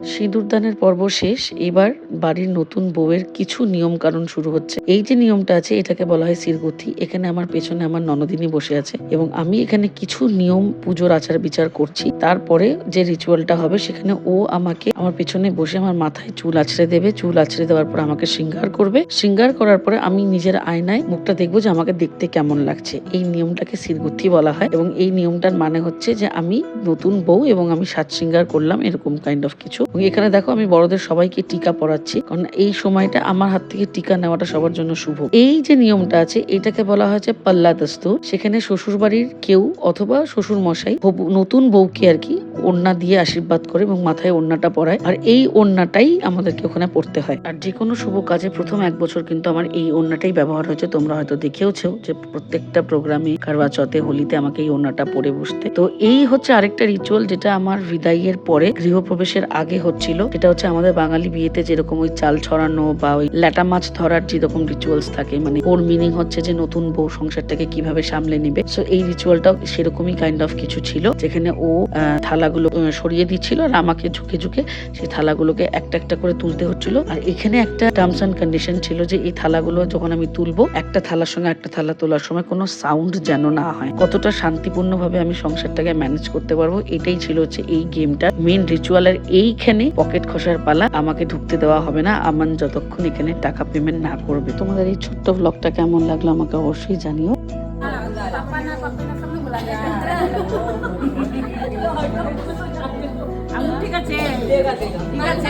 সিঁদুরদানের পর্ব শেষ। এবার বাড়ির নতুন বউয়ের কিছু নিয়ম কানুন শুরু হচ্ছে। এই যে নিয়মটা আছে এটাকে বলা হয় শিরগুথি। এখানে আমার পেছনে আমার ননদিনী বসে আছে এবং আমি এখানে কিছু নিয়ম পুজোর আচার বিচার করছি। তারপরে যে রিচুয়ালটা হবে সেখানে ও আমাকে আমার পেছনে বসে আমার মাথায় চুল আছড়ে দেবে। চুল আছড়ে দেওয়ার পর আমাকে শৃঙ্গার করবে। শৃঙ্গার করার পরে আমি নিজের আয়নায় মুখটা দেখবো যে আমাকে দেখতে কেমন লাগছে। এই নিয়মটাকে শিরগুথি বলা হয় এবং এই নিয়মটার মানে হচ্ছে যে আমি নতুন বউ এবং আমি সাজ শৃঙ্গার করলাম, এরকম কাইন্ড অফ কিছু। এখানে দেখো আমি বড়দের সবাইকে টিকা পরাচ্ছি, কারণ এই সময়টা আমার হাত থেকে টিকা নেওয়াটা সবার জন্য শুভ। এই যে নিয়মটা আছে এটাকে বলা হয়েছে পাল্লা দস্তুর। সেখানে শ্বশুর বাড়ির কেউ অথবা শ্বশুর মশাই নতুন বউকে আর কি ওড়না দিয়ে আশীর্বাদ করে এবং মাথায় ওড়নাটা পরায়, আর এই ওড়নাটাই আমাদেরকে ওখানে পড়তে হয়। আর যে কোনো শুভ কাজে প্রথম 1 বছর কিন্তু আমার এই ওড়নাটাই ব্যবহার হয়েছে। তোমরা হয়তো দেখেওছো যে প্রত্যেকটা প্রোগ্রামে কারবা চৌথে হোলিতে আমাকে এই ওড়নাটা পরে বসতে। তো এই হচ্ছে আরেকটা রিচুয়াল যেটা আমার বিদায়ের পরে গৃহপ্রবেশের আগে হচ্ছিল। সেটা হচ্ছে আমাদের বাঙালি বিয়েতে যেরকম ওই চাল ছড়ানো বা ওই ল্যাটা মাছ ধরার যেরকম রিচুয়ালস থাকে, মানে ওর মিনিং হচ্ছে যে নতুন বউ সংসারটাকে কিভাবে সামলে নিবে। সো এই রিচুয়ালটাও সেরকমই কাইন্ড অফ কিছু ছিল, যেখানে ও থালাগুলো সরিয়ে দিচ্ছিল আর আমাকে ঝুঁকে ঝুঁকে সেই থালাগুলোকে একটা একটা করে তুলতে হচ্ছিল। আর এখানে একটা টার্মস অ্যান্ড কন্ডিশন ছিল যে এই থালাগুলো যখন আমি তুলবো, একটা থালার সঙ্গে একটা থালা তোলার সময় কোনো সাউন্ড যেন না হয়। কতটা শান্তিপূর্ণ ভাবে আমি সংসারটাকে ম্যানেজ করতে পারবো, এটাই ছিল হচ্ছে এই গেমটার মেন রিচুয়াল। আর এইখানে পকেট খসার পালা, আমাকে ঢুকতে দেওয়া হবে না আমান যতক্ষণ এখানে টাকা পেমেন্ট না করবে। তোমাদের এই ছোট্ট ব্লগটা কেমন লাগলো আমাকে অবশ্যই জানিও। ঠিক আছে, ঠিক আছে,